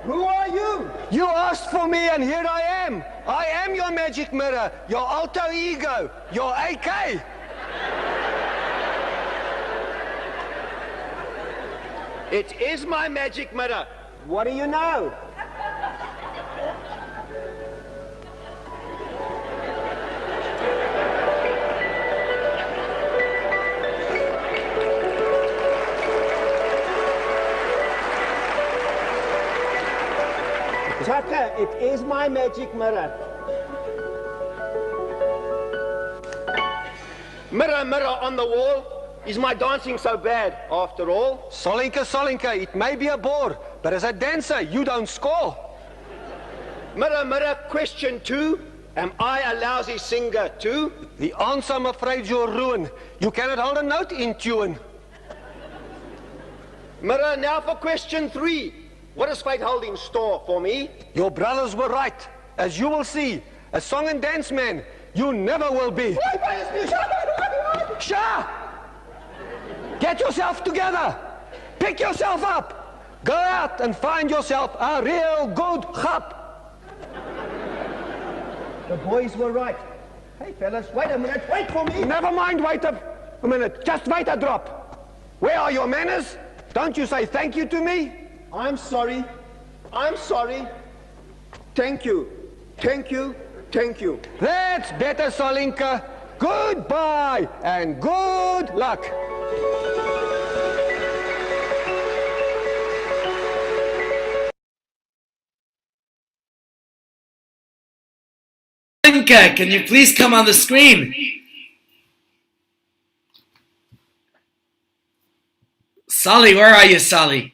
Who are you? You asked for me and here I am. I am your magic mirror, your alter ego, your AK. It is my magic mirror. What do you know? Tucker, it is my magic mirror. Mirror, mirror on the wall, is my dancing so bad after all? Solinka, Solinka, it may be a bore, but as a dancer, you don't score. Mirror, mirror, question 2. Am I a lousy singer too? The answer, I'm afraid, you're ruined. You cannot hold a note in tune. Mirror, now for question 3. What does fate hold in store for me? Your brothers were right. As you will see, a song and dance man, you never will be. Shah! Get yourself together. Pick yourself up. Go out and find yourself a real good chap. The boys were right. Hey fellas, wait a minute, wait for me. Never mind, wait a minute. Just wait a drop. Where are your manners? Don't you say thank you to me? I'm sorry. I'm sorry. Thank you. Thank you. Thank you. That's better, Solinka. Goodbye and good luck. Solinka, can you please come on the screen? Sally, where are you, Sally?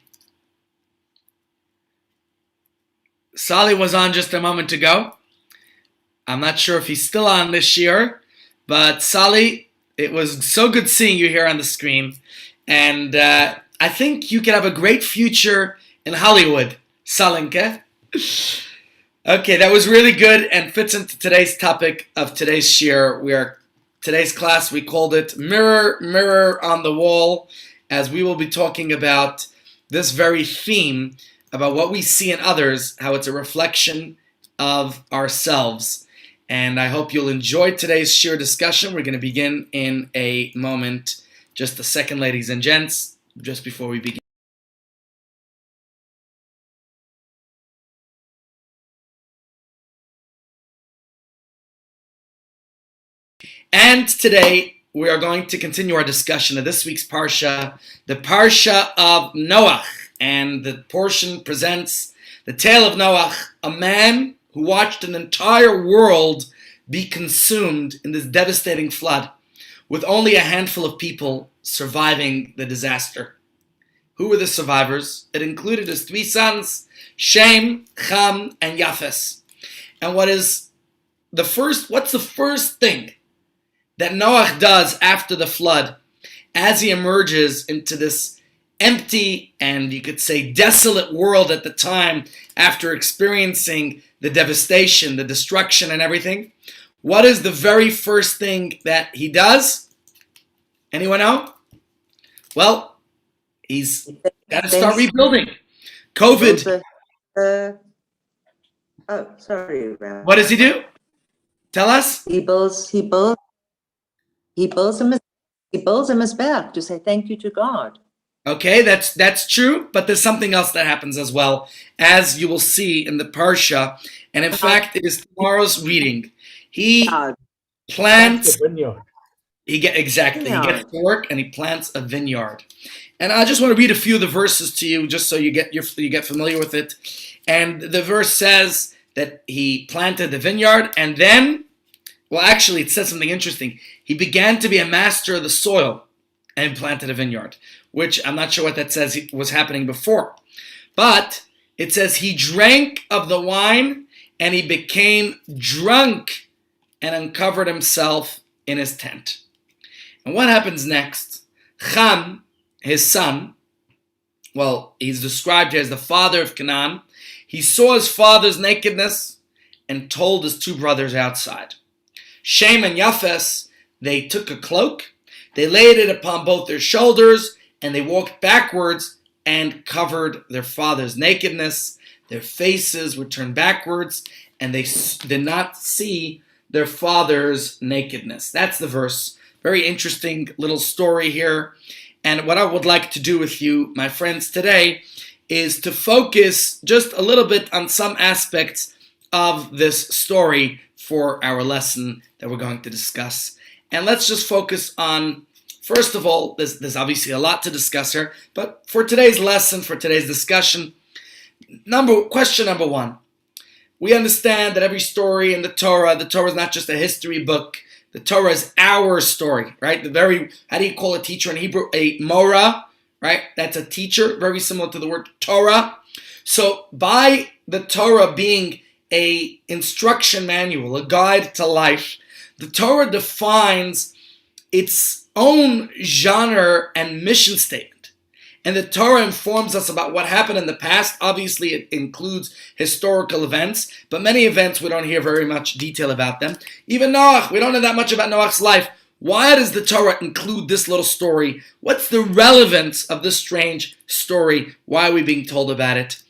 Sally was on just a moment ago. I'm not sure if he's still on this year, but Sally, it was so good seeing you here on the screen, and I think you could have a great future in Hollywood, Salinka. Okay, that was really good and fits into today's topic of today's shir. Today's class, we called it Mirror, Mirror on the Wall, as we will be talking about this very theme, about what we see in others, how it's a reflection of ourselves. And I hope you'll enjoy today's shir discussion. We're going to begin in a moment. Just a second, ladies and gents, just before we begin. And today, we are going to continue our discussion of this week's Parsha, the Parsha of Noach. And the portion presents the tale of Noach, a man who watched an entire world be consumed in this devastating flood, with only a handful of people surviving the disaster. Who were the survivors? It included his 3 sons, Shem, Ham, and Yafes. And what's the first thing that Noach does after the flood, as he emerges into this empty and you could say desolate world at the time, after experiencing the devastation, the destruction and everything? What is the very first thing that he does? Anyone know? Well, he's got to start rebuilding. COVID. Oh, sorry, Rabbi. What does he do? Tell us. He builds a mizbeach to say thank you to God. Okay, that's true, but there's something else that happens as well, as you will see in the Parsha, and in fact, it is tomorrow's reading. He plants. He gets to work and he plants a vineyard. And I just want to read a few of the verses to you, just so you get familiar with it. And the verse says that he planted the vineyard, and then, well, actually, it says something interesting. He began to be a master of the soil and planted a vineyard, which I'm not sure what that says was happening before. But it says he drank of the wine and he became drunk and uncovered himself in his tent. And what happens next? Ham, his son, well, he's described here as the father of Canaan. He saw his father's nakedness and told his 2 brothers outside. Shem and Yafes, they took a cloak, they laid it upon both their shoulders, and they walked backwards and covered their father's nakedness. Their faces were turned backwards, and they did not see their father's nakedness. That's the verse. Very interesting little story here. And what I would like to do with you, my friends, today is to focus just a little bit on some aspects of this story for our lesson that we're going to discuss. And let's just focus on, first of all, there's obviously a lot to discuss here, but for today's lesson, for today's discussion, question number one. We understand that every story in the Torah is not just a history book. The Torah is our story, right? How do you call a teacher in Hebrew? A mora, right? That's a teacher, very similar to the word Torah. So by the Torah being a instruction manual, a guide to life, the Torah defines its own genre and mission statement. And the Torah informs us about what happened in the past. Obviously, it includes historical events, but many events we don't hear very much detail about them. Even Noach, we don't know that much about Noach's life. Why does the Torah include this little story? What's the relevance of this strange story? Why are we being told about it?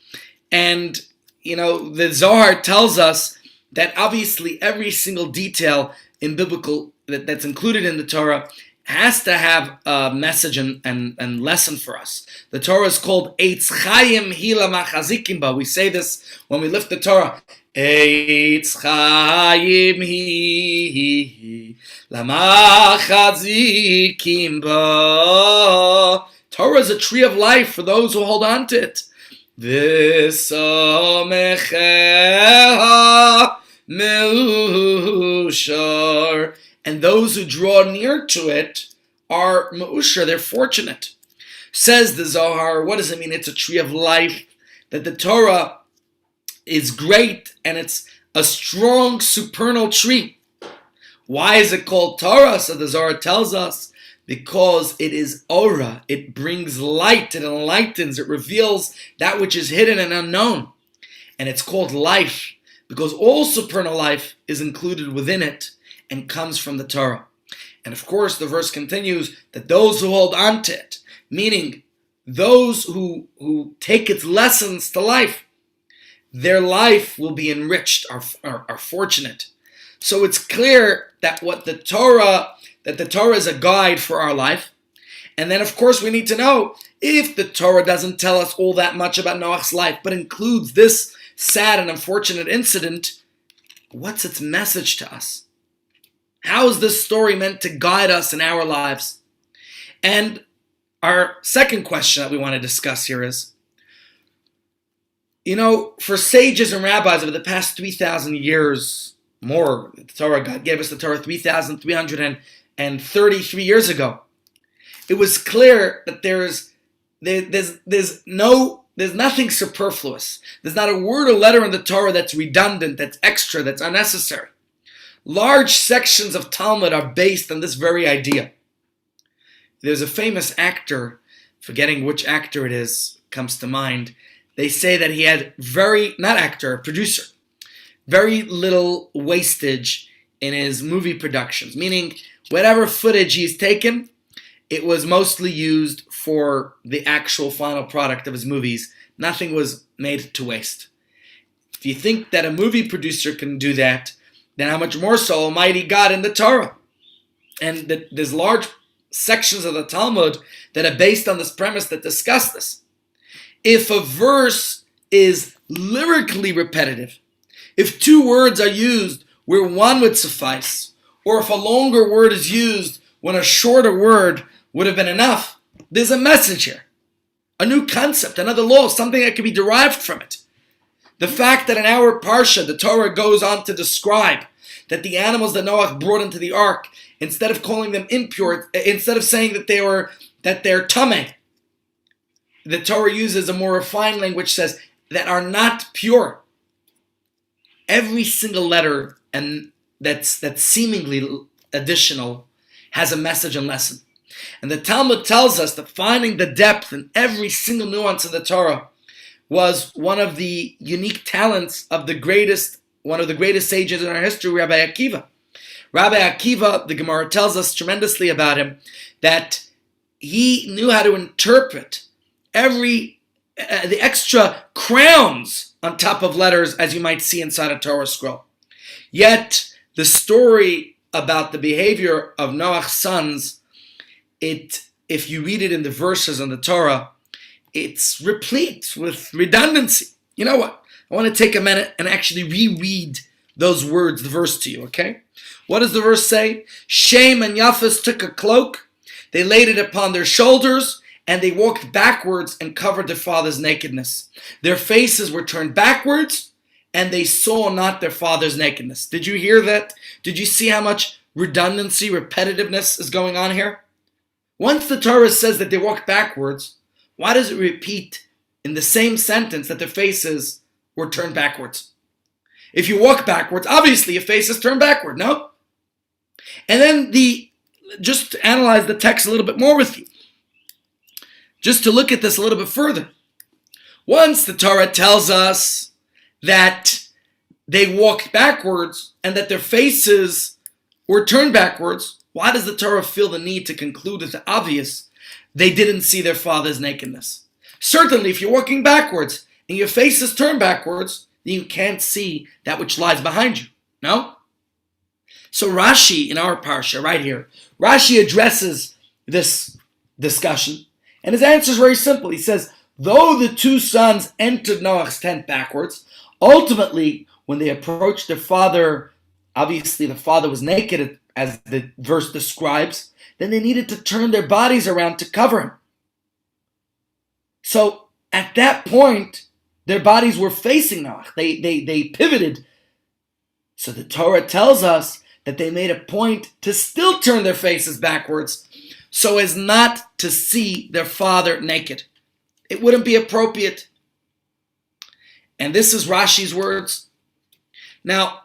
And, the Zohar tells us that obviously every single detail in biblical that's included in the Torah has to have a message and lesson for us. The Torah is called Eitz Chaim Hi Lamachazikim Ba. We say this when we lift the Torah. Eitz Chaim Hi Lamachazikim Ba. Torah is a tree of life for those who hold on to it. V'somecheha meushar. And those who draw near to it are ma'usher, they're fortunate. Says the Zohar, what does it mean? It's a tree of life, that the Torah is great, and it's a strong supernal tree. Why is it called Torah? So the Zohar tells us, because it is Ora, it brings light, it enlightens, it reveals that which is hidden and unknown. And it's called life, because all supernal life is included within it, and comes from the Torah. And of course, the verse continues that those who hold on to it, meaning those who take its lessons to life, their life will be enriched, are fortunate. So it's clear that the Torah is a guide for our life. And then, of course, we need to know, if the Torah doesn't tell us all that much about Noach's life, but includes this sad and unfortunate incident, what's its message to us? How is this story meant to guide us in our lives? And our second question that we want to discuss here is, for sages and rabbis over the past 3,000 years, more, the Torah, God gave us the Torah 3,333 years ago. It was clear that there's nothing superfluous. There's not a word or letter in the Torah that's redundant, that's extra, that's unnecessary. Large sections of Talmud are based on this very idea. There's a famous actor, forgetting which actor it is, comes to mind. They say that he had producer, very little wastage in his movie productions, meaning whatever footage he's taken, it was mostly used for the actual final product of his movies. Nothing was made to waste. If you think that a movie producer can do that, then how much more so Almighty God in the Torah? And there's large sections of the Talmud that are based on this premise that discuss this. If a verse is lyrically repetitive, if two words are used where one would suffice, or if a longer word is used when a shorter word would have been enough, there's a message here. A new concept, another law, something that can be derived from it. The fact that in our Parsha, the Torah goes on to describe that the animals that Noach brought into the ark, instead of calling them impure, instead of saying that they're tameh, the Torah uses a more refined language, says that are not pure. Every single letter and that's seemingly additional has a message and lesson. And the Talmud tells us that finding the depth in every single nuance of the Torah was one of the unique talents of one of the greatest sages in our history, Rabbi Akiva. Rabbi Akiva, the Gemara tells us tremendously about him, that he knew how to interpret every the extra crowns on top of letters as you might see inside a Torah scroll. Yet the story about the behavior of Noach's sons, if you read it in the verses on the Torah, it's replete with redundancy. You know what? I want to take a minute and actually reread those words, the verse to you, okay? What does the verse say? Shem and Japheth took a cloak, they laid it upon their shoulders, and they walked backwards and covered their father's nakedness. Their faces were turned backwards, and they saw not their father's nakedness. Did you hear that? Did you see how much redundancy, repetitiveness is going on here? Once the Torah says that they walked backwards, why does it repeat in the same sentence that their faces were turned backwards? If you walk backwards, obviously your face is turned backward, no? And then just to analyze the text a little bit more with you, just to look at this a little bit further. Once the Torah tells us that they walked backwards and that their faces were turned backwards, why does the Torah feel the need to conclude it's obvious they didn't see their father's nakedness? Certainly, if you're walking backwards and your face is turned backwards, then you can't see that which lies behind you. No? So Rashi, in our parsha, right here, Rashi addresses this discussion, and his answer is very simple. He says, though the two sons entered Noach's tent backwards, ultimately, when they approached their father, obviously the father was naked, as the verse describes, then they needed to turn their bodies around to cover him. So at that point, their bodies were facing Noach. They pivoted. So the Torah tells us that they made a point to still turn their faces backwards so as not to see their father naked. It wouldn't be appropriate. And this is Rashi's words. Now,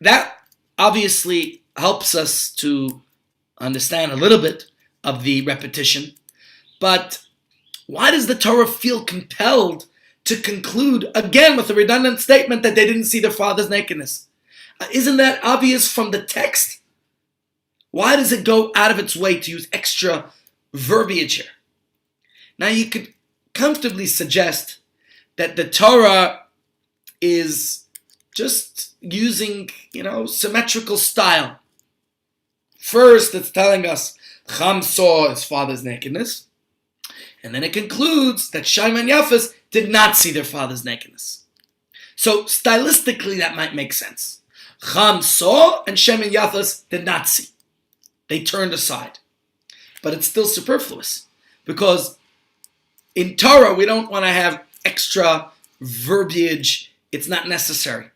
that obviously helps us to understand a little bit of the repetition. But why does the Torah feel compelled to conclude again with a redundant statement that they didn't see their father's nakedness? Isn't that obvious from the text? Why does it go out of its way to use extra verbiage here? Now you could comfortably suggest that the Torah is just using, symmetrical style. First, it's telling us Cham saw his father's nakedness, and then it concludes that Shem and Japheth did not see their father's nakedness. So stylistically, that might make sense. Cham saw, and Shem and Japheth did not see. They turned aside. But it's still superfluous, because in Torah, we don't want to have extra verbiage. It's not necessary,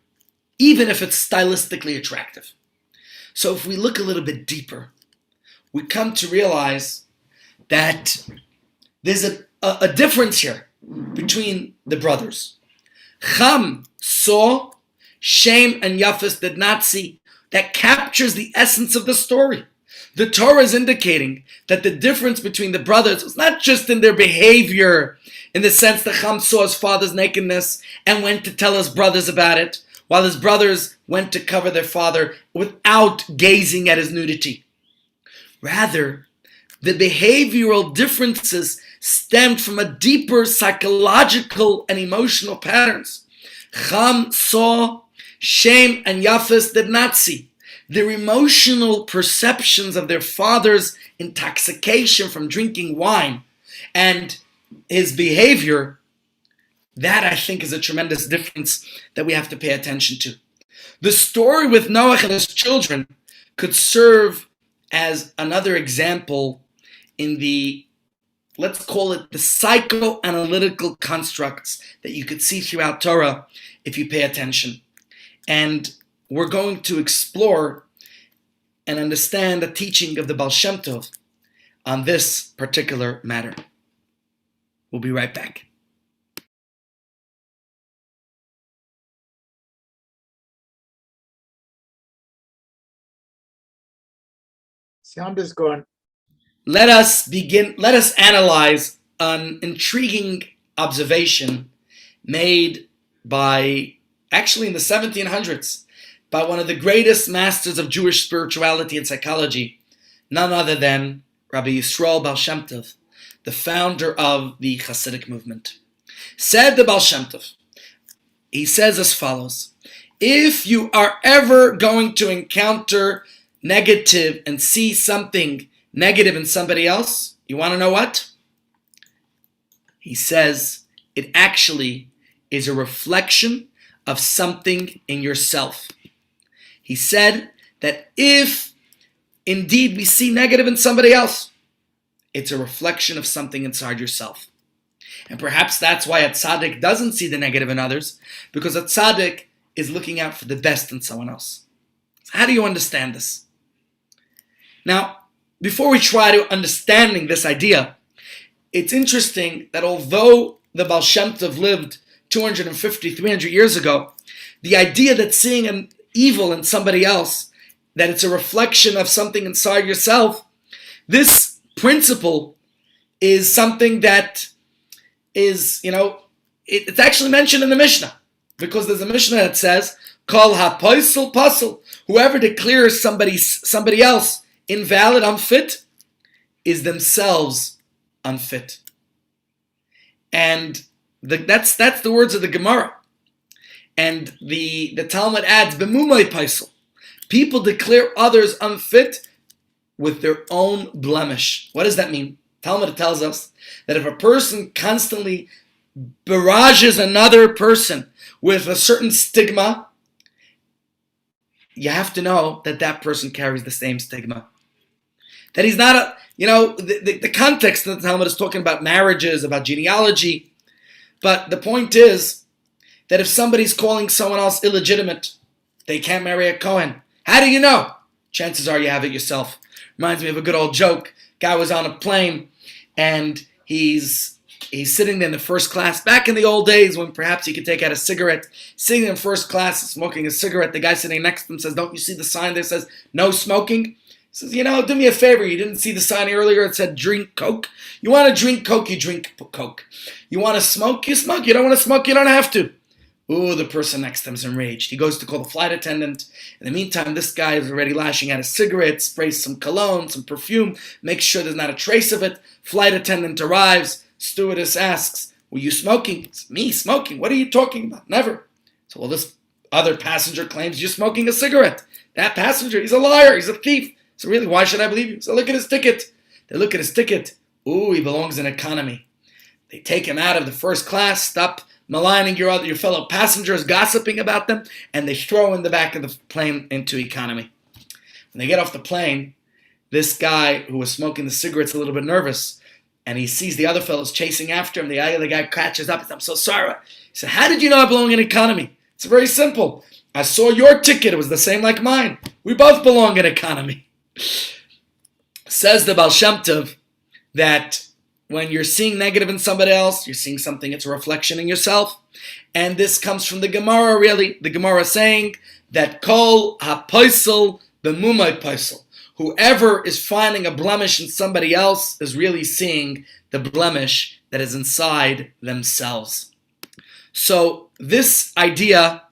even if it's stylistically attractive. So if we look a little bit deeper, we come to realize that there's a difference here between the brothers. Cham saw, Shem and Japheth did not see. That captures the essence of the story. The Torah is indicating that the difference between the brothers was not just in their behavior, in the sense that Cham saw his father's nakedness and went to tell his brothers about it, while his brothers went to cover their father without gazing at his nudity. Rather, the behavioral differences stemmed from a deeper psychological and emotional patterns. Cham saw, Shem and Japheth did not see. Their emotional perceptions of their father's intoxication from drinking wine and his behavior, that I think is a tremendous difference that we have to pay attention to. The story with Noach and his children could serve as another example in the, let's call it, the psychoanalytical constructs that you could see throughout Torah if you pay attention. And we're going to explore and understand the teaching of the Baal Shem Tov on this particular matter. We'll be right back. Sound is gone. Let us analyze an intriguing observation made by, actually in the 1700s, by one of the greatest masters of Jewish spirituality and psychology, none other than Rabbi Yisrael Baal Shem Tov, the founder of the Hasidic movement. Said the Baal Shem Tov, he says as follows: if you are ever going to encounter negative and see something negative in somebody else, you want to know what? He says it actually is a reflection of something in yourself. He said that if indeed we see negative in somebody else, it's a reflection of something inside yourself. And perhaps that's why a tzaddik doesn't see the negative in others, because a tzaddik is looking out for the best in someone else. So how do you understand this? Now, before we try to understanding this idea, it's interesting that although the Baal Shem Tov lived 250, 300 years ago, the idea that seeing an evil in somebody else, that it's a reflection of something inside yourself, this principle is something that is, it's actually mentioned in the Mishnah, because there's a Mishnah that says, Kol ha-poisel pasel, whoever declares somebody else invalid, unfit, is themselves unfit. And that's the words of the Gemara. And the Talmud adds, B'mumay paisel, people declare others unfit with their own blemish. What does that mean? Talmud tells us that if a person constantly barrages another person with a certain stigma, you have to know that that person carries the same stigma. That he's not the context of the Talmud is talking about marriages, about genealogy. But the point is that if somebody's calling someone else illegitimate, they can't marry a Kohen. How do you know? Chances are you have it yourself. Reminds me of a good old joke. Guy was on a plane and he's sitting there in the first class. Back in the old days when perhaps he could take out a cigarette, sitting in first class smoking a cigarette, the guy sitting next to him says, don't you see the sign there that says no smoking? He says, do me a favor. You didn't see the sign earlier. It said drink Coke. You want to drink Coke, you drink Coke. You want to smoke, you smoke. You don't want to smoke, you don't have to. Ooh, the person next to him is enraged. He goes to call the flight attendant. In the meantime, this guy is already lashing out a cigarette, sprays some cologne, some perfume, makes sure there's not a trace of it. Flight attendant arrives. Stewardess asks, were you smoking? It's me smoking. What are you talking about? Never. So, well, this other passenger claims you're smoking a cigarette. That passenger, he's a liar. He's a thief. So really, why should I believe you? So look at his ticket. They look at his ticket. Ooh, he belongs in economy. They take him out of the first class, stop maligning your fellow passengers, gossiping about them, and they throw in the back of the plane into economy. When they get off the plane, this guy who was smoking the cigarette's a little bit nervous, and he sees the other fellows chasing after him. The other guy catches up. He says, I'm so sorry. He said, how did you know I belong in economy? It's very simple. I saw your ticket. It was the same like mine. We both belong in economy. Says the Baal Shem Tov that when you're seeing negative in somebody else, you're seeing something, it's a reflection in yourself. And this comes from the Gemara, really. The Gemara saying that Kol ha-poisel b'mumay poisel. Whoever is finding a blemish in somebody else is really seeing the blemish that is inside themselves. So this idea,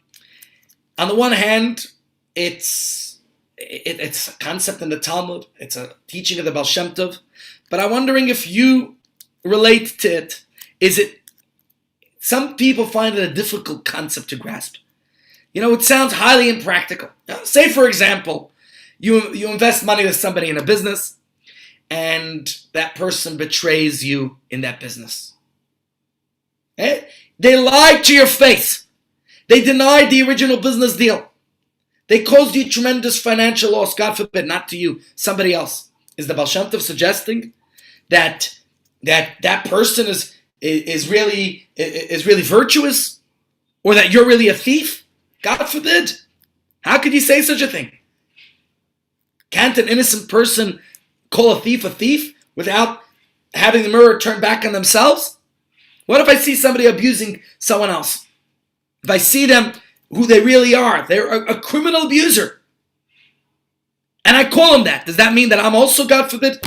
on the one hand, it's a concept in the Talmud. It's a teaching of the Baal Shem Tov. But I'm wondering if you relate to it. Some people find it a difficult concept to grasp. It sounds highly impractical. Say, for example, you invest money with somebody in a business, and that person betrays you in that business. They lied to your face. They denied the original business deal. They caused you tremendous financial loss, God forbid, not to you, somebody else. Is the Baal Shem Tov suggesting that person is really virtuous, or that you're really a thief? God forbid. How could you say such a thing? Can't an innocent person call a thief without having the mirror turned back on themselves? What if I see somebody abusing someone else? If I see them who they really are, they're a criminal abuser, and I call them that, does that mean that I'm also, God forbid,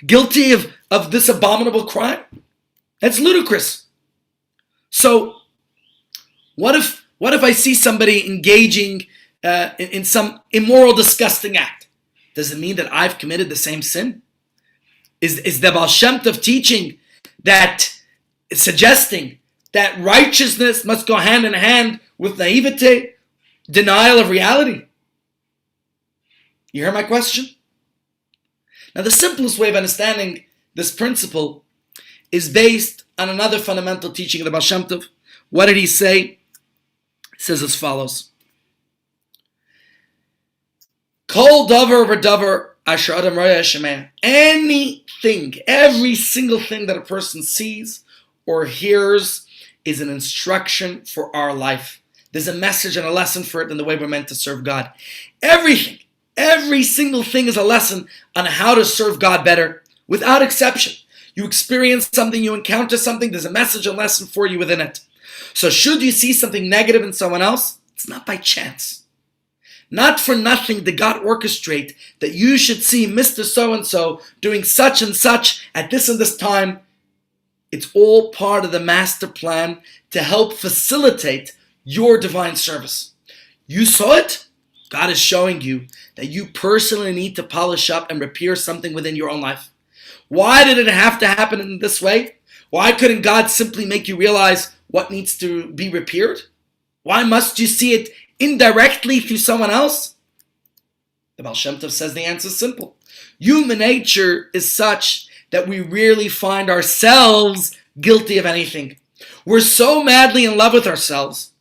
guilty of this abominable crime? That's ludicrous. So what if I see somebody engaging in some immoral, disgusting act? Does it mean that I've committed the same sin? Is the Baal Shem Tov teaching that, suggesting that righteousness must go hand in hand with naivete, denial of reality? You hear my question? Now, the simplest way of understanding this principle is based on another fundamental teaching of the Baal Shem Tov. What did he say? He says as follows. Kol davar v'davar asher adam roya shemeh. Anything, every single thing that a person sees or hears is an instruction for our life. There's a message and a lesson for it in the way we're meant to serve God. Everything, every single thing is a lesson on how to serve God better, without exception. You experience something, you encounter something, there's a message and lesson for you within it. So should you see something negative in someone else, it's not by chance. Not for nothing did God orchestrate that you should see Mr. So-and-so doing such and such at this and this time. It's all part of the master plan to help facilitate your divine service. You saw it? God is showing you that you personally need to polish up and repair something within your own life. Why did it have to happen in this way? Why couldn't God simply make you realize what needs to be repaired? Why must you see it indirectly through someone else? The Baal Shem Tov says the answer is simple. Human nature is such that we rarely find ourselves guilty of anything. We're so madly in love with ourselves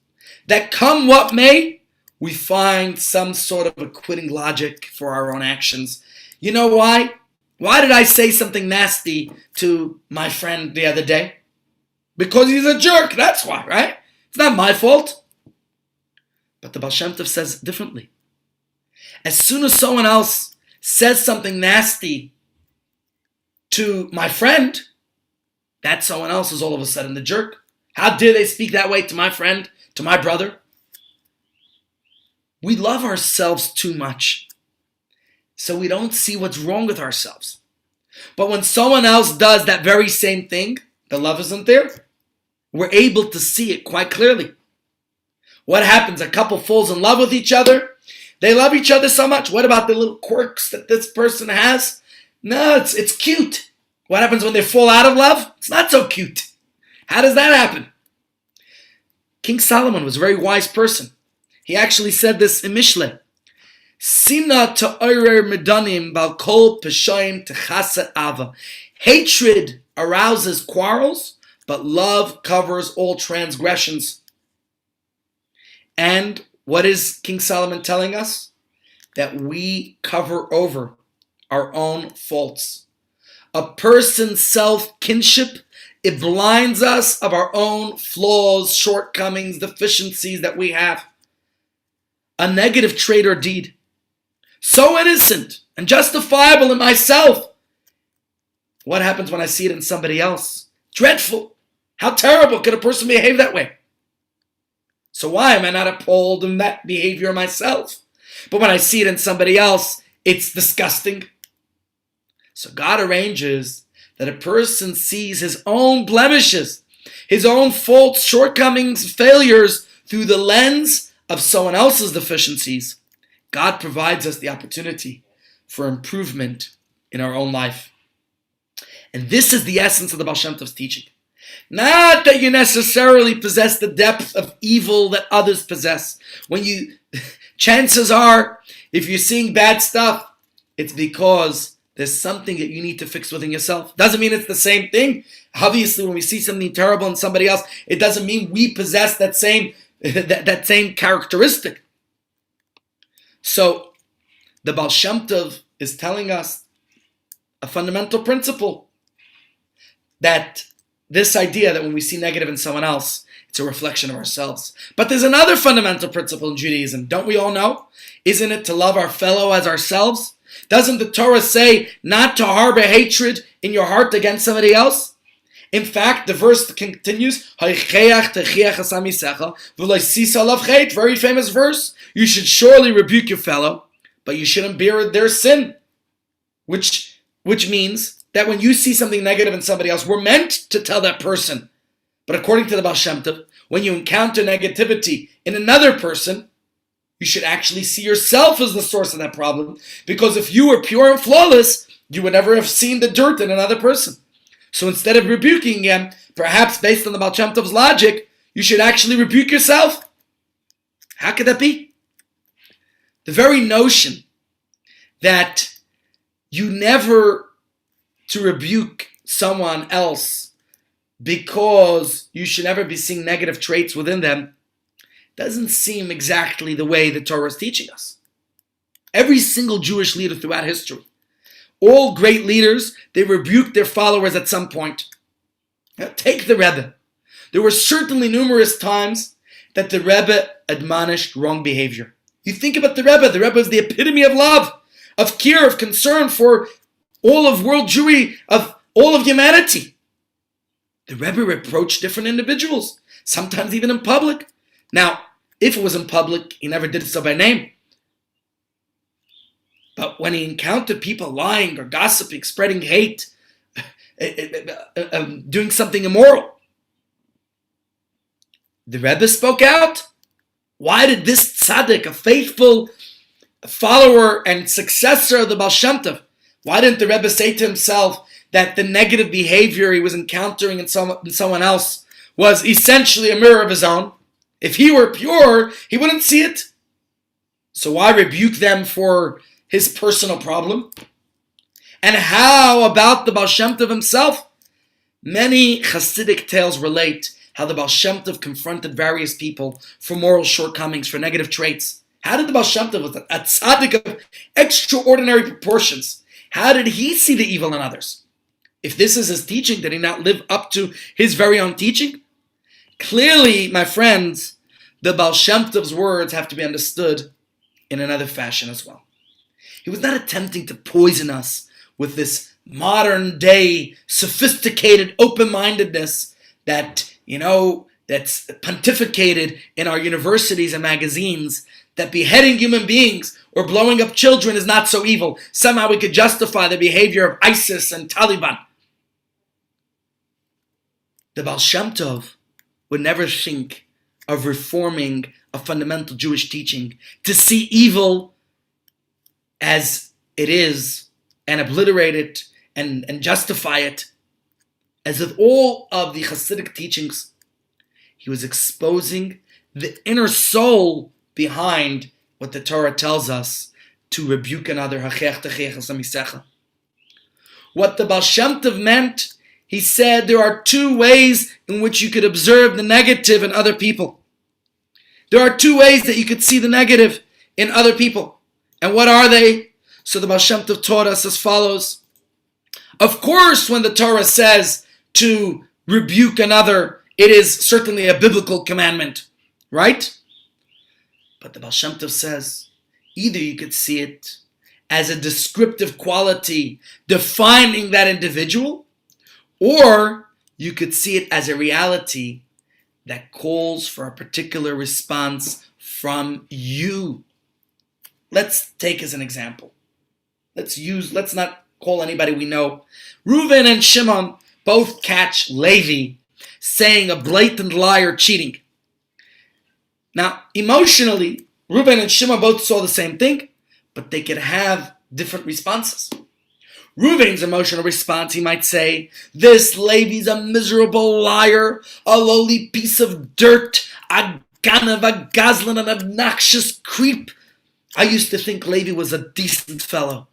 that come what may, we find some sort of acquitting logic for our own actions. You know why? Why did I say something nasty to my friend the other day? Because he's a jerk, that's why, right? It's not my fault. But the Baal Shem Tov says differently. As soon as someone else says something nasty to my friend, that someone else is all of a sudden the jerk. How dare they speak that way to my friend, to my brother? We love ourselves too much, so we don't see what's wrong with ourselves. But when someone else does that very same thing, the love isn't there. We're able to see it quite clearly. What happens? A couple falls in love with each other. They love each other so much. What about the little quirks that this person has? No, it's cute. What happens when they fall out of love? It's not so cute. How does that happen? King Solomon was a very wise person. He actually said this in Mishle. Sina ta'orer medanim bal kol peshoim techasa ava. Hatred arouses quarrels, but love covers all transgressions. And what is King Solomon telling us? That we cover over our own faults. A person's self-kinship, it blinds us of our own flaws, shortcomings, deficiencies that we have. A negative trait or deed, so innocent and justifiable in myself. What happens when I see it in somebody else? Dreadful. How terrible could a person behave that way? So why am I not appalled in that behavior myself? But when I see it in somebody else, it's disgusting. So God arranges that a person sees his own blemishes, his own faults, shortcomings, failures through the lens of someone else's deficiencies. God provides us the opportunity for improvement in our own life. And this is the essence of the Baal Shem Tov's teaching. Not that you necessarily possess the depth of evil that others possess. Chances are, if you're seeing bad stuff, it's because there's something that you need to fix within yourself. Doesn't mean it's the same thing. Obviously, when we see something terrible in somebody else, it doesn't mean we possess that same characteristic. So, the Baal Shem Tov is telling us a fundamental principle, that this idea that when we see negative in someone else, it's a reflection of ourselves. But there's another fundamental principle in Judaism, don't we all know? Isn't it to love our fellow as ourselves? Doesn't the Torah say not to harbor hatred in your heart against somebody else? In fact, the verse continues, very famous verse. You should surely rebuke your fellow, but you shouldn't bear their sin. Which means that when you see something negative in somebody else, we're meant to tell that person. But according to the Baal Shem Tov, when you encounter negativity in another person, you should actually see yourself as the source of that problem. Because if you were pure and flawless, you would never have seen the dirt in another person. So instead of rebuking him, perhaps based on the Baal Shem Tov's logic, you should actually rebuke yourself. How could that be? The very notion that you never to rebuke someone else because you should never be seeing negative traits within them doesn't seem exactly the way the Torah is teaching us. Every single Jewish leader throughout history, all great leaders, they rebuked their followers at some point. Now, take the Rebbe. There were certainly numerous times that the Rebbe admonished wrong behavior. You think about the Rebbe is the epitome of love, of care, of concern for all of world Jewry, of all of humanity. The Rebbe reproached different individuals, sometimes even in public. Now, if it was in public, he never did so by name. But when he encountered people lying or gossiping, spreading hate, doing something immoral, the Rebbe spoke out. Why did this tzaddik, a faithful follower and successor of the Baal Shem Tov, why didn't the Rebbe say to himself that the negative behavior he was encountering in someone else was essentially a mirror of his own? If he were pure, he wouldn't see it. So why rebuke them for his personal problem? And how about the Baal Shem Tov himself? Many Hasidic tales relate how the Baal Shem Tov confronted various people for moral shortcomings, for negative traits. How did the Baal Shem Tov, with a tzaddik of extraordinary proportions, how did he see the evil in others? If this is his teaching, did he not live up to his very own teaching? Clearly, my friends, the Baal Shem Tov's words have to be understood in another fashion as well. He was not attempting to poison us with this modern day, sophisticated open-mindedness that, that's pontificated in our universities and magazines, that beheading human beings or blowing up children is not so evil. Somehow we could justify the behavior of ISIS and Taliban. The Baal Shem Tov would never think of reforming a fundamental Jewish teaching to see evil as it is and obliterate it and justify it. As with all of the Hasidic teachings, he was exposing the inner soul behind what the Torah tells us to rebuke another. What the Baal Shem Tov meant, he said there are two ways in which you could observe the negative in other people. There are two ways that you could see the negative in other people. And what are they? So the Baal Shem Tov taught us as follows. Of course, when the Torah says to rebuke another, it is certainly a biblical commandment, right? But the Baal Shem Tov says, either you could see it as a descriptive quality defining that individual, or you could see it as a reality that calls for a particular response from you. Let's take as an example. Let's not call anybody we know. Reuven and Shimon both catch Levi saying a blatant lie or cheating. Now, emotionally, Reuven and Shimon both saw the same thing, but they could have different responses. Reuven's emotional response, he might say, this Levi's a miserable liar, a lowly piece of dirt, a ganav, a gazlan, an obnoxious creep. I used to think Levi was a decent fellow.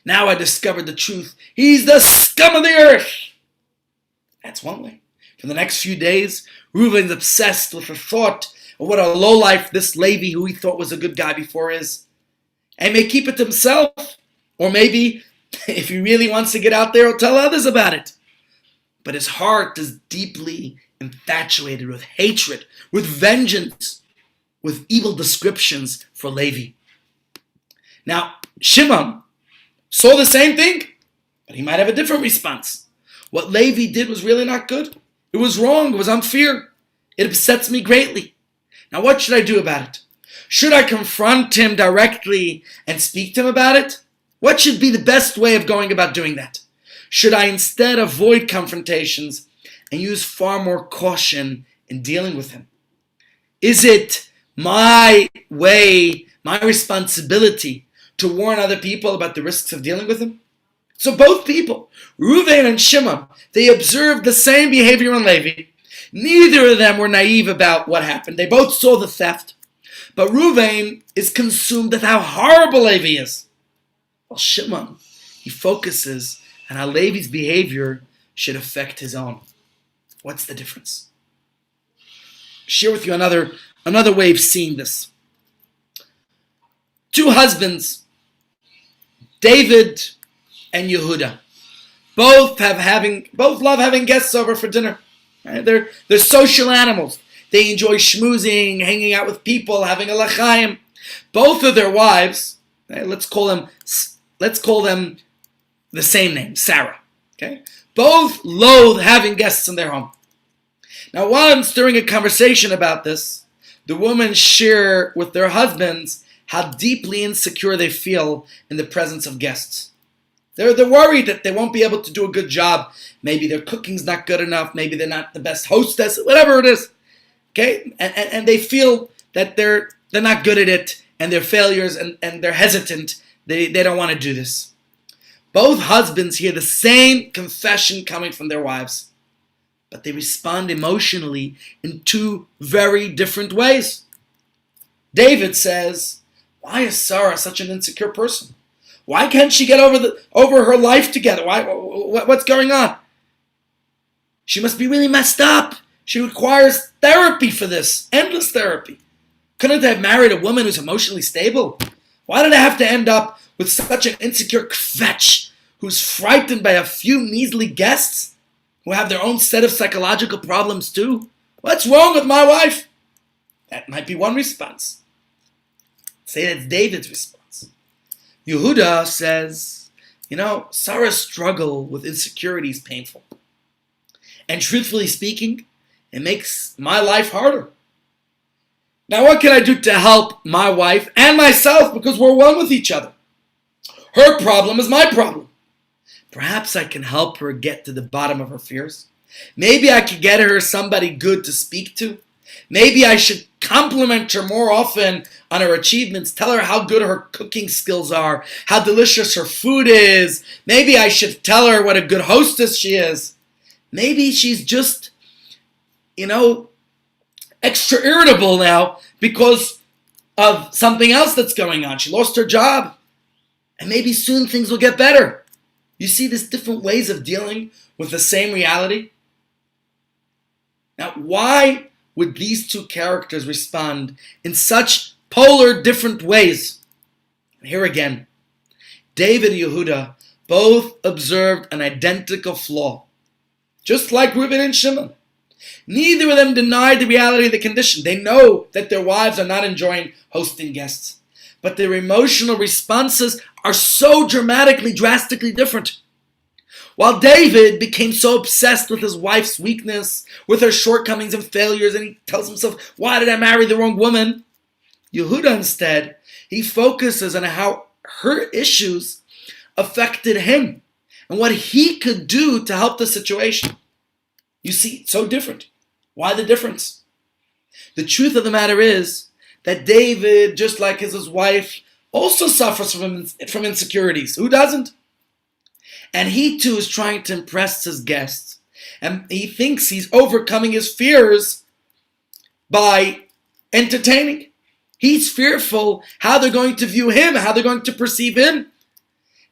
Now I discovered the truth. He's the scum of the earth. That's one way. For the next few days, Reuven's obsessed with the thought of what a lowlife this Levi, who he thought was a good guy before, is. And may keep it to himself, or maybe, if he really wants to get out there, he'll tell others about it. But his heart is deeply infatuated with hatred, with vengeance, with evil descriptions for Levi. Now, Shimon saw the same thing, but he might have a different response. What Levi did was really not good. It was wrong. It was unfair. It upsets me greatly. Now, what should I do about it? Should I confront him directly and speak to him about it? What should be the best way of going about doing that? Should I instead avoid confrontations and use far more caution in dealing with him? Is it my way, my responsibility to warn other people about the risks of dealing with him? So both people, Reuven and Shimon, they observed the same behavior in Levi. Neither of them were naive about what happened. They both saw the theft. But Reuven is consumed with how horrible Levi is. While Shimon, he focuses on how Levi's behavior should affect his own. What's the difference? Share with you another way of seeing this. Two husbands, David and Yehuda, both love having guests over for dinner. Right? They're social animals. They enjoy schmoozing, hanging out with people, having a l'chaim. Both of their wives, right, let's call them the same name, Sarah. Okay, both loathe having guests in their home. Now, once during a conversation about this, the women share with their husbands how deeply insecure they feel in the presence of guests. They're worried that they won't be able to do a good job. Maybe their cooking's not good enough. Maybe they're not the best hostess, whatever it is. Okay? And they feel that they're not good at it, and they're failures, and they're hesitant. They don't want to do this. Both husbands hear the same confession coming from their wives, but they respond emotionally in two very different ways. David says, why is Sarah such an insecure person? Why can't she get over her life together? What's going on? She must be really messed up. She requires therapy for this, endless therapy. Couldn't I have married a woman who's emotionally stable? Why did I have to end up with such an insecure kvetch who's frightened by a few measly guests who have their own set of psychological problems too? What's wrong with my wife? That might be one response. Say that's David's response. Yehuda says, Sarah's struggle with insecurity is painful. And truthfully speaking, it makes my life harder. Now what can I do to help my wife and myself, because we're one with each other? Her problem is my problem. Perhaps I can help her get to the bottom of her fears. Maybe I could get her somebody good to speak to. Maybe I should compliment her more often on her achievements, tell her how good her cooking skills are, how delicious her food is. Maybe I should tell her what a good hostess she is. Maybe she's just, extra irritable now because of something else that's going on. She lost her job. And maybe soon things will get better. You see, there's different ways of dealing with the same reality. Now, why would these two characters respond in such polar different ways? And here again, David and Yehuda both observed an identical flaw, just like Reuben and Shimon. Neither of them denied the reality of the condition. They know that their wives are not enjoying hosting guests, but their emotional responses are so drastically different. While David became so obsessed with his wife's weakness, with her shortcomings and failures, and he tells himself, why did I marry the wrong woman? Yehuda instead, he focuses on how her issues affected him and what he could do to help the situation. You see, it's so different. Why the difference? The truth of the matter is that David, just like his wife, also suffers from insecurities. Who doesn't? And he too is trying to impress his guests. And he thinks he's overcoming his fears by entertaining. He's fearful how they're going to view him, how they're going to perceive him.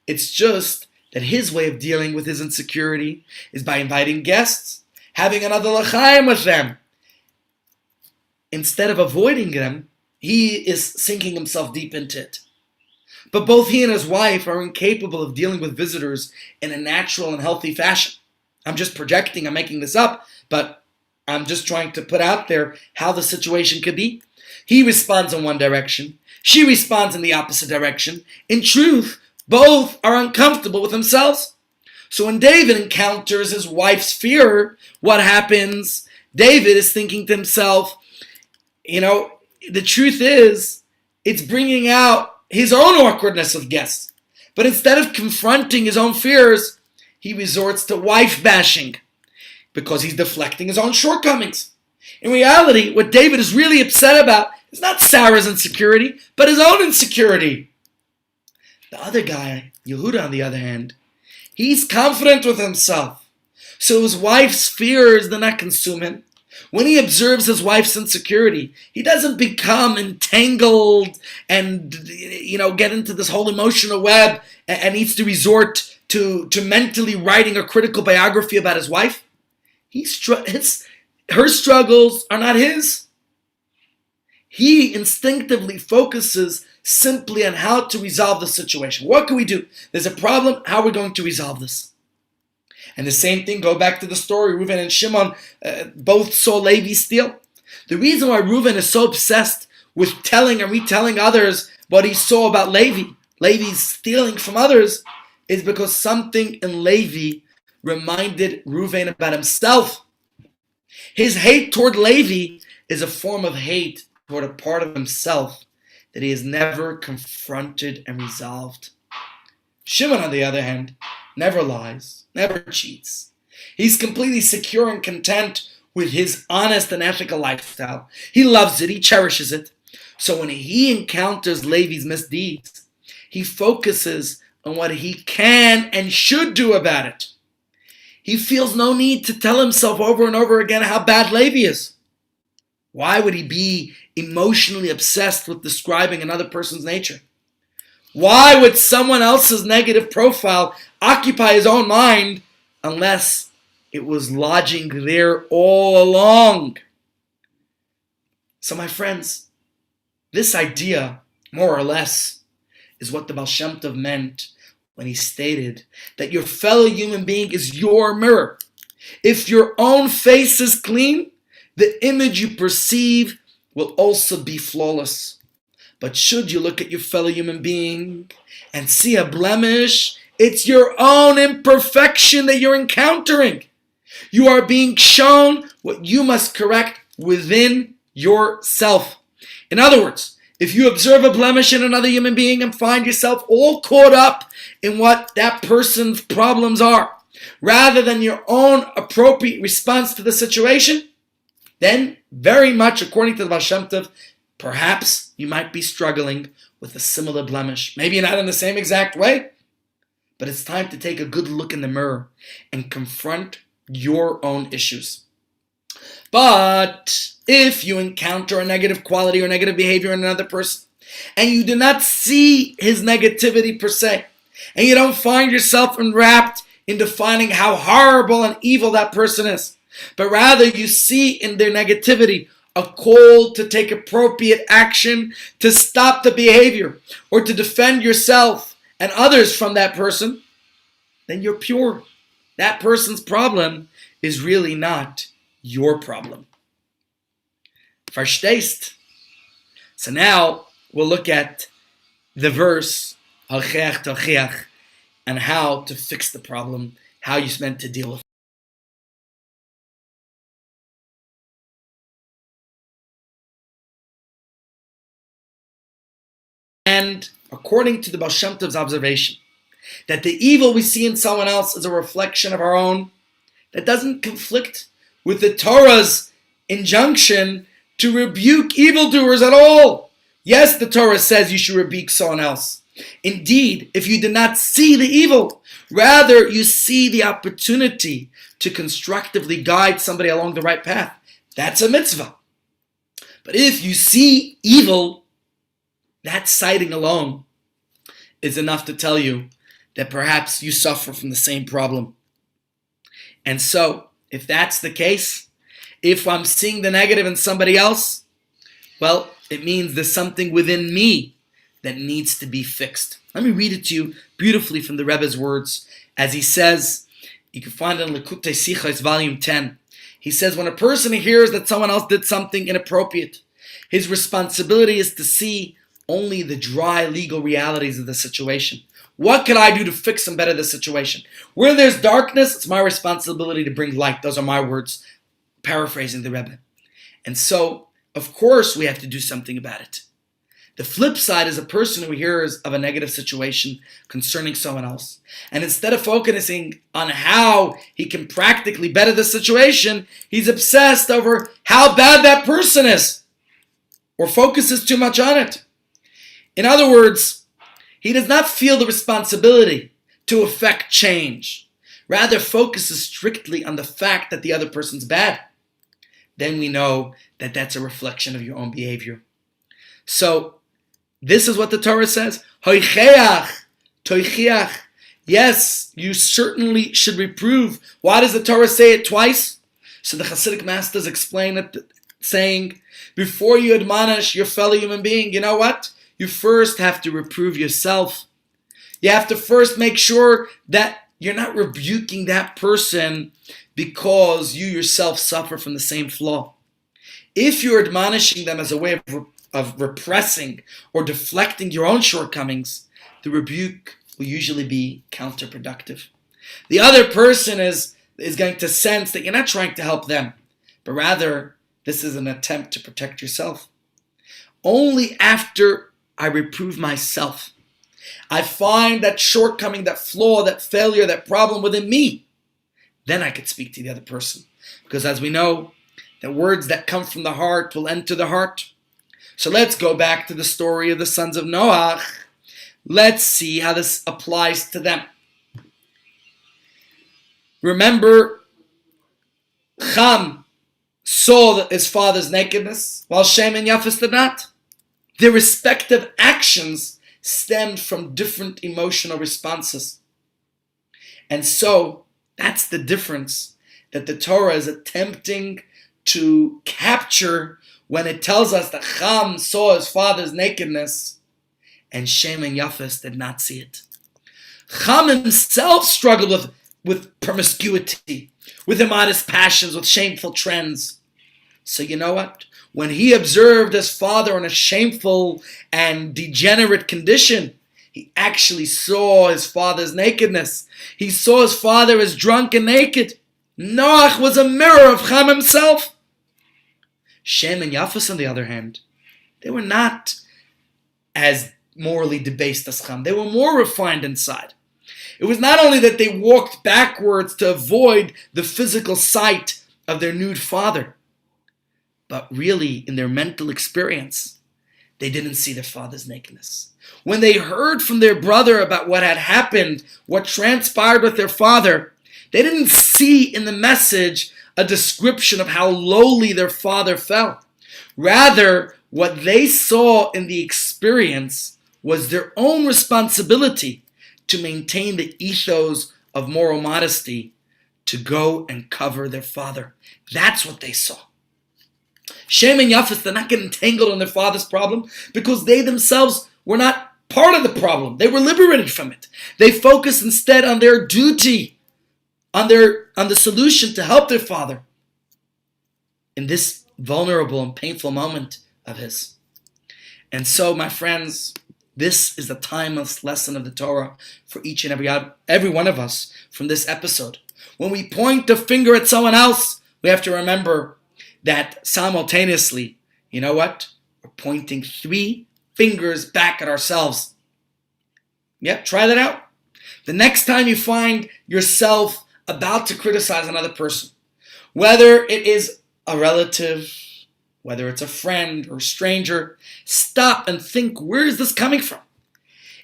It's just that his way of dealing with his insecurity is by inviting guests, having another l'chaim with them. Instead of avoiding them, he is sinking himself deep into it. But both he and his wife are incapable of dealing with visitors in a natural and healthy fashion. I'm just projecting, I'm making this up, but I'm just trying to put out there how the situation could be. He responds in one direction, she responds in the opposite direction. In truth, both are uncomfortable with themselves. So when David encounters his wife's fear, what happens? David is thinking to himself, the truth is, it's bringing out his own awkwardness of guests. But instead of confronting his own fears, he resorts to wife bashing because he's deflecting his own shortcomings. In reality, what David is really upset about is not Sarah's insecurity, but his own insecurity. The other guy, Yehuda, on the other hand, He's confident with himself. So his wife's fears do not consume him. When he observes his wife's insecurity, he doesn't become entangled and get into this whole emotional web and needs to resort to mentally writing a critical biography about his wife. Her struggles are not his. He instinctively focuses simply on how to resolve the situation. What can we do? There's a problem. How are we going to resolve this? And the same thing, go back to the story. Reuven and Shimon both saw Levi steal. The reason why Reuven is so obsessed with telling and retelling others what he saw about Levi's stealing from others, is because something in Levi reminded Reuven about himself. His hate toward Levi is a form of hate toward a part of himself that he has never confronted and resolved. Shimon, on the other hand, never lies, never cheats. He's completely secure and content with his honest and ethical lifestyle. He loves it, he cherishes it. So when he encounters Levi's misdeeds, he focuses on what he can and should do about it. He feels no need to tell himself over and over again how bad Levi is. Why would he be emotionally obsessed with describing another person's nature? Why would someone else's negative profile occupy his own mind unless it was lodging there all along? So my friends, this idea, more or less, is what the Baal Shem Tov meant when he stated that your fellow human being is your mirror. If your own face is clean, the image you perceive will also be flawless. But should you look at your fellow human being and see a blemish, it's your own imperfection that you're encountering. You are being shown what you must correct within yourself. In other words, if you observe a blemish in another human being and find yourself all caught up in what that person's problems are, rather than your own appropriate response to the situation, then very much according to the Baal Shem Tov, perhaps you might be struggling with a similar blemish. Maybe not in the same exact way, but it's time to take a good look in the mirror and confront your own issues. But if you encounter a negative quality or negative behavior in another person, and you do not see his negativity per se, and you don't find yourself enwrapped in defining how horrible and evil that person is, but rather you see in their negativity a call to take appropriate action to stop the behavior or to defend yourself and others from that person, then you're pure. That person's problem is really not your problem. Verstehst? So now we'll look at the verse Halcheach Talcheach and how to fix the problem, how you're meant to deal with it. And according to the Baal Shem Tov's observation, that the evil we see in someone else is a reflection of our own, that doesn't conflict with the Torah's injunction to rebuke evildoers at all. Yes, the Torah says you should rebuke someone else. Indeed, if you do not see the evil, rather you see the opportunity to constructively guide somebody along the right path, that's a mitzvah. But if you see evil, that sighting alone is enough to tell you that perhaps you suffer from the same problem. And so, if that's the case, if I'm seeing the negative in somebody else, well, it means there's something within me that needs to be fixed. Let me read it to you beautifully from the Rebbe's words. As he says, you can find it in Likutei Sichos, volume 10. He says, when a person hears that someone else did something inappropriate, his responsibility is to see only the dry legal realities of the situation. What can I do to fix and better the situation? Where there's darkness, it's my responsibility to bring light. Those are my words, paraphrasing the Rebbe. And so, of course, we have to do something about it. The flip side is a person who hears of a negative situation concerning someone else, and instead of focusing on how he can practically better the situation, he's obsessed over how bad that person is, or focuses too much on it. In other words, he does not feel the responsibility to affect change, rather focuses strictly on the fact that the other person's bad, then we know that that's a reflection of your own behavior. So this is what the Torah says. Hoicheach, toichiach. Yes, you certainly should reprove. Why does the Torah say it twice? So the Hasidic masters explain it saying, before you admonish your fellow human being, you know what? You first have to reprove yourself. You have to first make sure that you're not rebuking that person because you yourself suffer from the same flaw. If you're admonishing them as a way of repressing or deflecting your own shortcomings, the rebuke will usually be counterproductive. The other person is going to sense that you're not trying to help them, but rather this is an attempt to protect yourself. Only after I reprove myself, I find that shortcoming, that flaw, that failure, that problem within me, then I could speak to the other person. Because as we know, the words that come from the heart will enter the heart. So let's go back to the story of the sons of Noach. Let's see how this applies to them. Remember, Ham saw his father's nakedness, while Shem and Yafes did not. Their respective actions stemmed from different emotional responses. And so, that's the difference that the Torah is attempting to capture when it tells us that Ham saw his father's nakedness and Shem and Yafes did not see it. Ham himself struggled with promiscuity, with immodest passions, with shameful trends. So you know what? When he observed his father in a shameful and degenerate condition, he actually saw his father's nakedness. He saw his father as drunk and naked. Noach was a mirror of Ham himself. Shem and Yafes, on the other hand, they were not as morally debased as Ham. They were more refined inside. It was not only that they walked backwards to avoid the physical sight of their nude father, but really, in their mental experience, they didn't see their father's nakedness. When they heard from their brother about what had happened, what transpired with their father, they didn't see in the message a description of how lowly their father fell. Rather, what they saw in the experience was their own responsibility to maintain the ethos of moral modesty, to go and cover their father. That's what they saw. Shem and Yafes did not get entangled in their father's problem because they themselves were not part of the problem. They were liberated from it. They focused instead on their duty, on the solution to help their father in this vulnerable and painful moment of his. And so, my friends, this is the timeless lesson of the Torah for each and every one of us from this episode. When we point the finger at someone else, we have to remember that simultaneously, you know what? We're pointing 3 fingers back at ourselves. Yep, try that out. The next time you find yourself about to criticize another person, whether it is a relative, whether it's a friend or a stranger, stop and think, where is this coming from?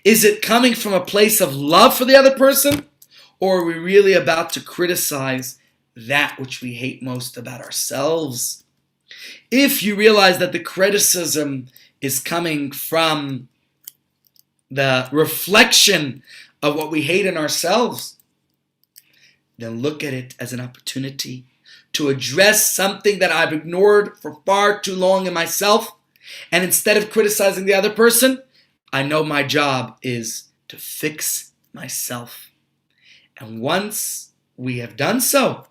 Is it coming from a place of love for the other person? Or are we really about to criticize that which we hate most about ourselves? If you realize that the criticism is coming from the reflection of what we hate in ourselves, then look at it as an opportunity to address something that I've ignored for far too long in myself. And instead of criticizing the other person, I know my job is to fix myself. And once we have done so,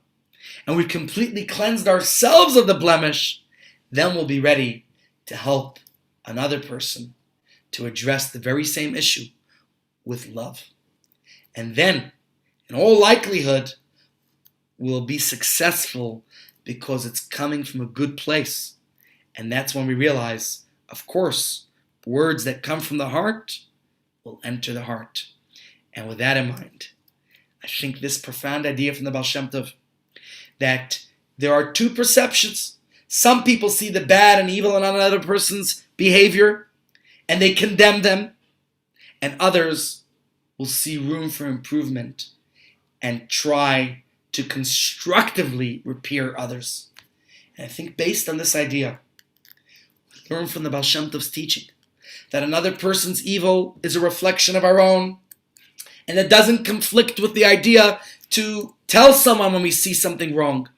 and we've completely cleansed ourselves of the blemish, then we'll be ready to help another person to address the very same issue with love. And then, in all likelihood, we'll be successful because it's coming from a good place. And that's when we realize, of course, words that come from the heart will enter the heart. And with that in mind, I think this profound idea from the Baal Shem Tov, that there are 2 perceptions. Some people see the bad and evil in another person's behavior, and they condemn them. And others will see room for improvement and try to constructively repair others. And I think based on this idea, we learn from the Baal Shem Tov's teaching that another person's evil is a reflection of our own, and it doesn't conflict with the idea to tell someone when we see something wrong.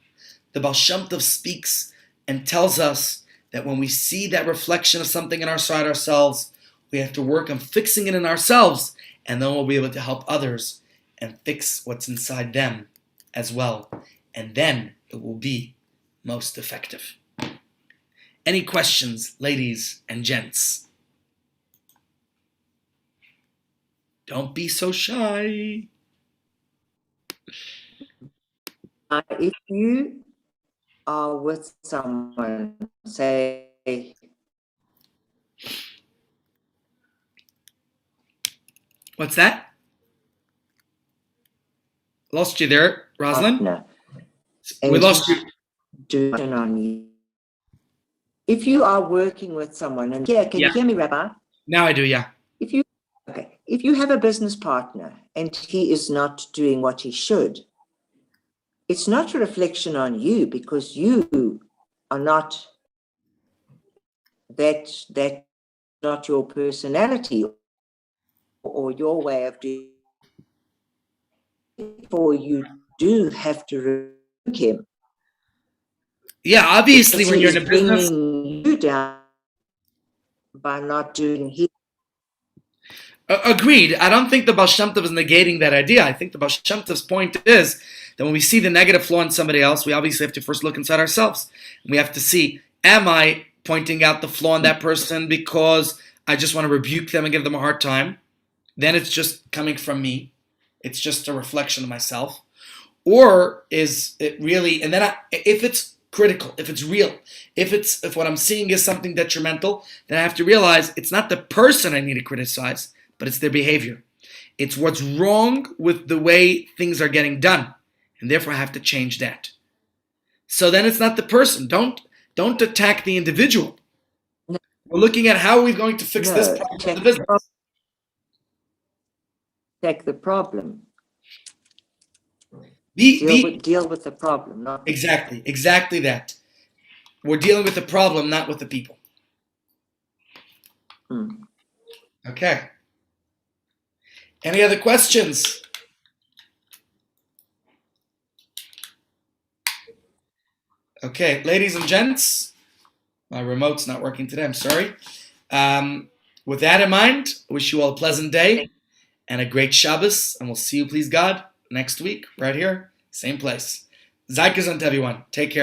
The Baal Shem Tov speaks and tells us that when we see that reflection of something inside ourselves, we have to work on fixing it in ourselves, and then we'll be able to help others and fix what's inside them as well. And then it will be most effective. Any questions, ladies and gents? Don't be so shy. If you are with someone, say, What's that? Lost you there, Rosalind. partner, We lost you. do it on you. If you are working with someone, and can you hear me, Rabbi? Now I do, yeah. If you have a business partner and he is not doing what he should, it's not a reflection on you, because you are not that not your personality or your way of doing. Therefore, you do have to rebuke him. Yeah, obviously Because when he you're in is a business. bringing you down by not doing his. Agreed. I don't think the Baal Shem Tov is negating that idea. I think the Baal Shem Tov's point is that when we see the negative flaw in somebody else, we obviously have to first look inside ourselves. We have to see, am I pointing out the flaw in that person because I just want to rebuke them and give them a hard time? Then it's just coming from me. It's just a reflection of myself. Or is it really, and then if it's critical, if it's real, if what I'm seeing is something detrimental, then I have to realize it's not the person I need to criticize, but it's their behavior. It's what's wrong with the way things are getting done, and therefore I have to change that. So then it's not the person. Don't attack the individual. We're looking at how we're going to fix this problem in the business. Take the problem. Deal with the problem. Not Exactly that. We're dealing with the problem, not with the people. Okay. Any other questions? Okay, ladies and gents, my remote's not working today, I'm sorry. With that in mind, I wish you all a pleasant day and a great Shabbos, and we'll see you, please God, next week, right here, same place. Zaykas to everyone. Take care.